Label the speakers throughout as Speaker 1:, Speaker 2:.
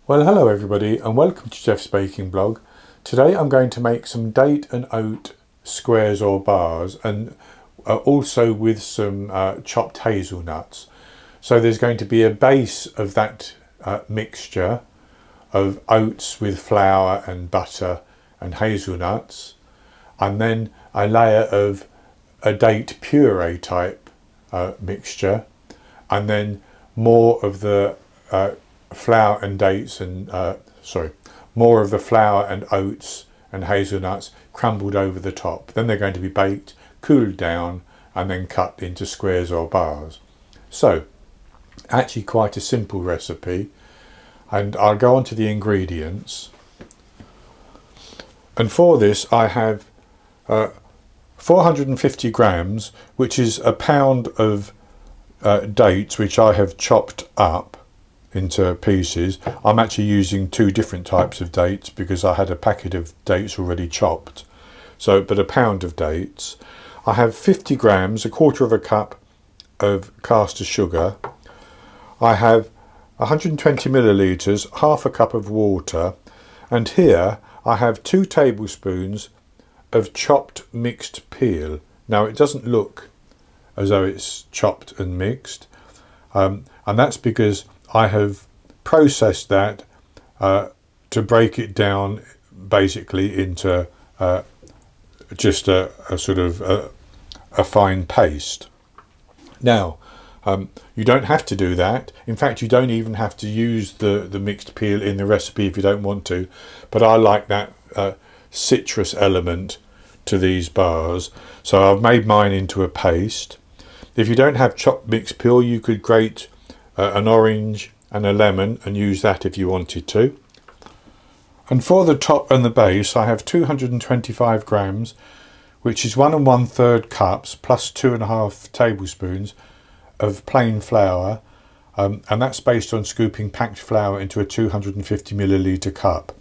Speaker 1: Well, hello everybody and welcome to Jeff's Baking Blog. Today I'm going to make some date and oat squares or bars, and also with some chopped hazelnuts. So there's going to be a base of that mixture of oats with flour and butter and hazelnuts, and then a layer of a date puree type mixture, and then more of the flour and dates and more of the flour and oats and hazelnuts crumbled over the top. Then they're going to be baked, cooled down, and then cut into squares or bars. So actually quite a simple recipe, and I'll go on to the ingredients. And for this I have 450 grams, which is a pound of dates which I have chopped up into pieces. I'm actually using two different types of dates because I had a packet of dates already chopped. But a pound of dates. I have 50 grams, a quarter of a cup of caster sugar. I have 120 millilitres, half a cup of water, and here I have 2 tablespoons of chopped mixed peel. Now it doesn't look as though it's chopped and mixed, and that's because I have processed that to break it down basically into just a sort of a fine paste. Now you don't have to do that. In fact, you don't even have to use the mixed peel in the recipe if you don't want to, but I like that citrus element to these bars, so I've made mine into a paste. If you don't have chopped mixed peel, you could grate an orange and a lemon and use that if you wanted to. And for the top and the base I have 225 grams, which is 1 1/3 cups plus 2.5 tablespoons of plain flour, and that's based on scooping packed flour into a 250 milliliter cup.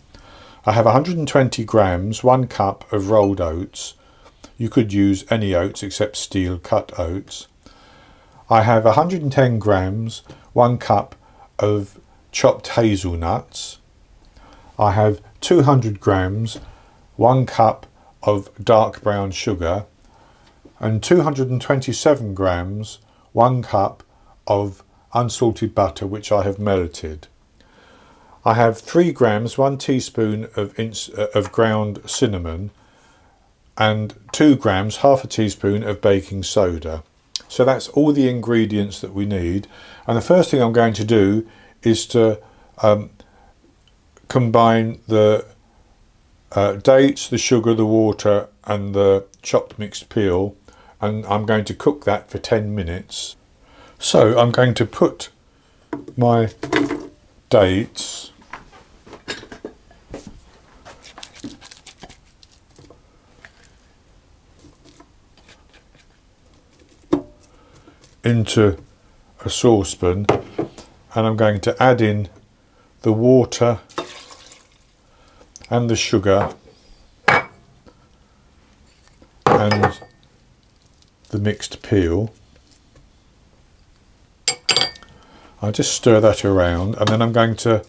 Speaker 1: I have 120 grams, 1 cup of rolled oats. You could use any oats except steel cut oats. I have 110 grams, 1 cup of chopped hazelnuts. I have 200 grams, 1 cup of dark brown sugar, and 227 grams, 1 cup of unsalted butter which I have melted. I have 3 grams, 1 teaspoon of ground cinnamon, and 2 grams, half a teaspoon of baking soda. So that's all the ingredients that we need, and the first thing I'm going to do is to combine the dates, the sugar, the water and the chopped mixed peel, and I'm going to cook that for 10 minutes. So I'm going to put my dates into a saucepan, and I'm going to add in the water and the sugar and the mixed peel. I'll just stir that around, and then I'm going to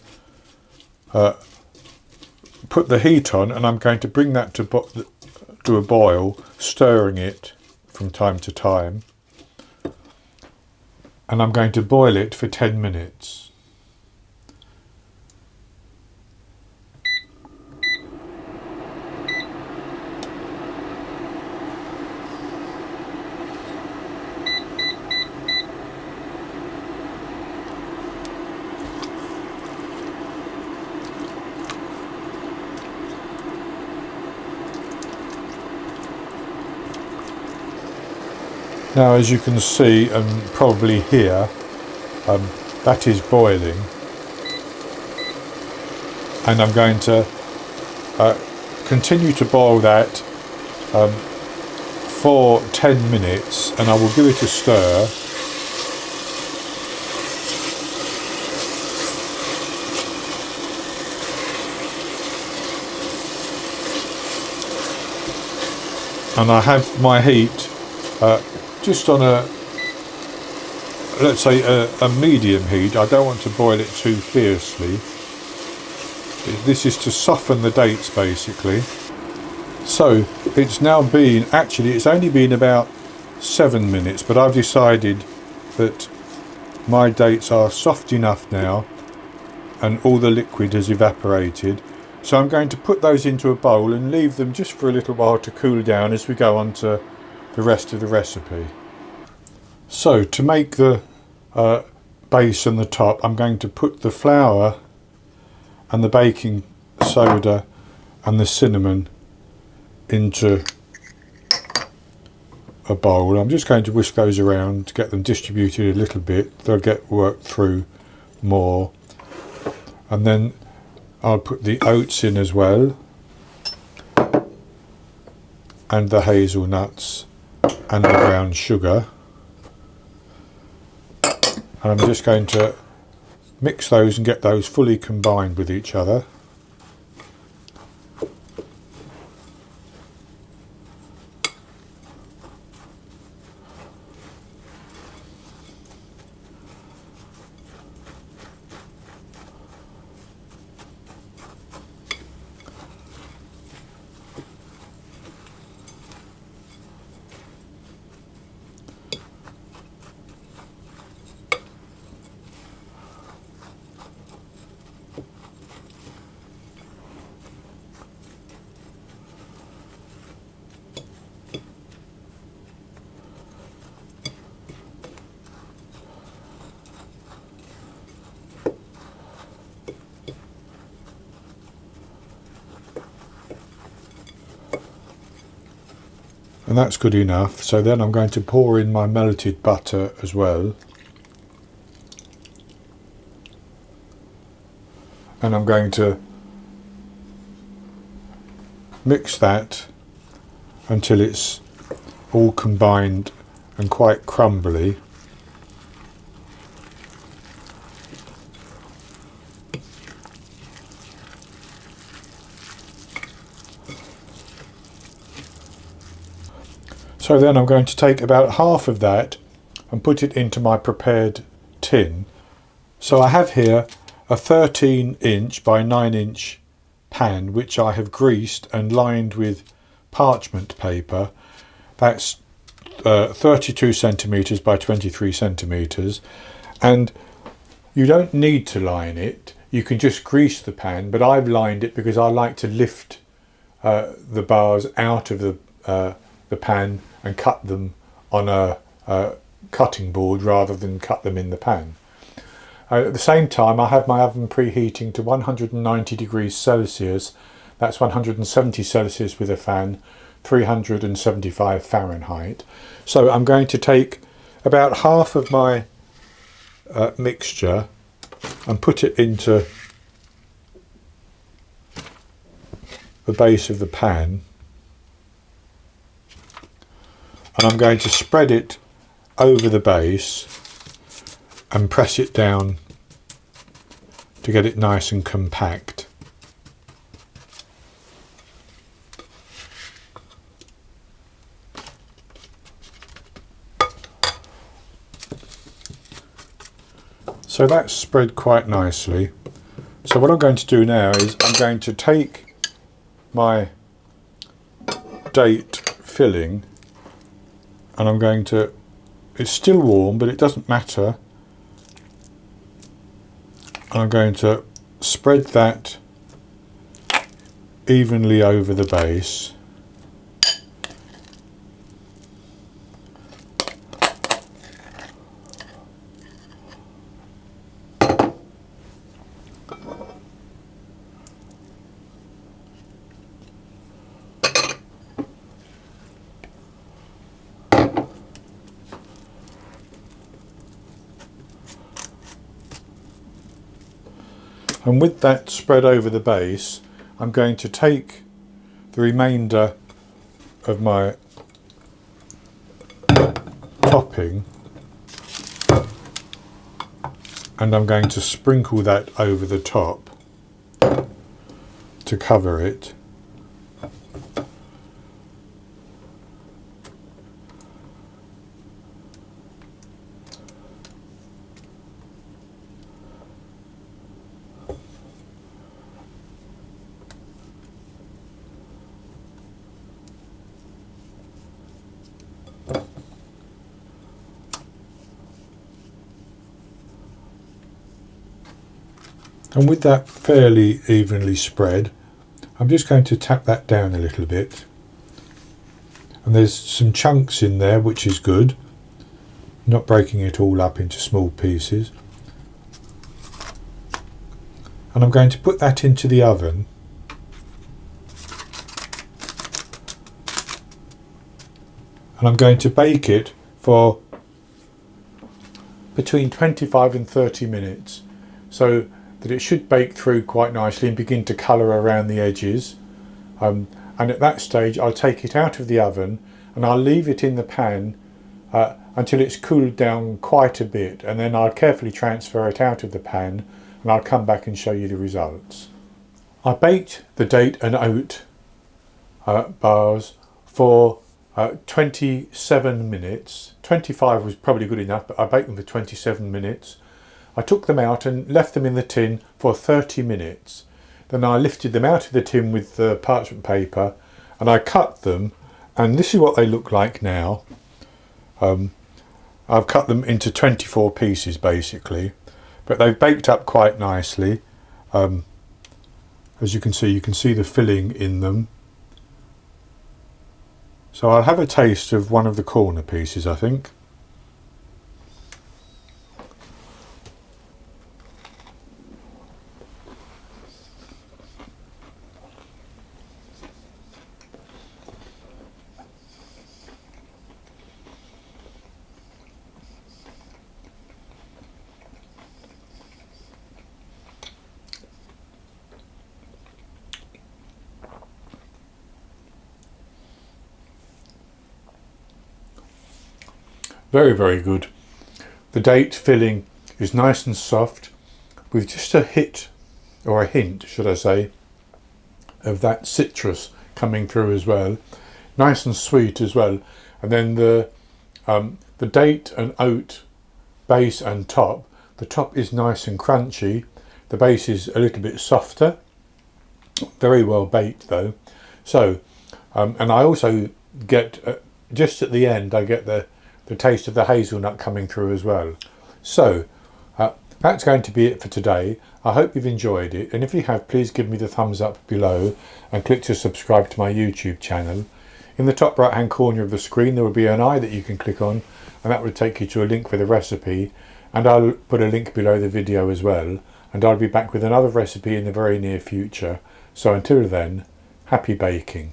Speaker 1: put the heat on, and I'm going to bring that to a boil, stirring it from time to time. And I'm going to boil it for 10 minutes. Now, as you can see and probably hear, that is boiling, and I'm going to continue to boil that for 10 minutes, and I will give it a stir. And I have my heat just on a, let's say a medium heat. I don't want to boil it too fiercely, This is to soften the dates basically. So it's now been, actually it's only been about 7 minutes, but I've decided that my dates are soft enough now and all the liquid has evaporated. So I'm going to put those into a bowl and leave them just for a little while to cool down as we go on to the rest of the recipe. So to make the base and the top, I'm going to put the flour and the baking soda and the cinnamon into a bowl. I'm just going to whisk those around to get them distributed a little bit. They'll get worked through more. And then I'll put the oats in as well, and the hazelnuts and the brown sugar. And I'm just going to mix those and get those fully combined with each other. And that's good enough. So then I'm going to pour in my melted butter as well. And I'm going to mix that until it's all combined and quite crumbly. So then I'm going to take about half of that and put it into my prepared tin. So I have here a 13-inch by 9-inch pan which I have greased and lined with parchment paper. That's 32 centimetres by 23 centimetres, and you don't need to line it, you can just grease the pan, but I've lined it because I like to lift the bars out of the pan and cut them on a cutting board rather than cut them in the pan. At the same time, I have my oven preheating to 190 degrees Celsius, that's 170 Celsius with a fan, 375 Fahrenheit. So I'm going to take about half of my mixture and put it into the base of the pan. And I'm going to spread it over the base and press it down to get it nice and compact. So that's spread quite nicely. So what I'm going to do now is I'm going to take my date filling and I'm going to, it's still warm but it doesn't matter, and I'm going to spread that evenly over the base. And with that spread over the base, I'm going to take the remainder of my topping and I'm going to sprinkle that over the top to cover it. And with that fairly evenly spread, I'm just going to tap that down a little bit. And there's some chunks in there, which is good. Not breaking it all up into small pieces. And I'm going to put that into the oven. And I'm going to bake it for between 25 and 30 minutes, so that it should bake through quite nicely and begin to colour around the edges. And at that stage I'll take it out of the oven and I'll leave it in the pan until it's cooled down quite a bit, and then I'll carefully transfer it out of the pan and I'll come back and show you the results. I baked the date and oat bars for 27 minutes. 25 was probably good enough, but I baked them for 27 minutes. I took them out and left them in the tin for 30 minutes. Then I lifted them out of the tin with the parchment paper and I cut them, and this is what they look like now. I've cut them into 24 pieces basically, but they've baked up quite nicely. As you can see the filling in them. So I'll have a taste of one of the corner pieces, I think. Very, very good. The date filling is nice and soft, with just a hint, should I say, of that citrus coming through as well. Nice and sweet as well. And then the date and oat base and top. The top is nice and crunchy. The base is a little bit softer. Very well baked though. So, and I also get, just at the end, I get the taste of the hazelnut coming through as well. So that's going to be it for today. I hope you've enjoyed it, and if you have, please give me the thumbs up below and click to subscribe to my YouTube channel. In the top right hand corner of the screen there will be an eye that you can click on, and that will take you to a link for the recipe, and I'll put a link below the video as well, and I'll be back with another recipe in the very near future. So until then, happy baking.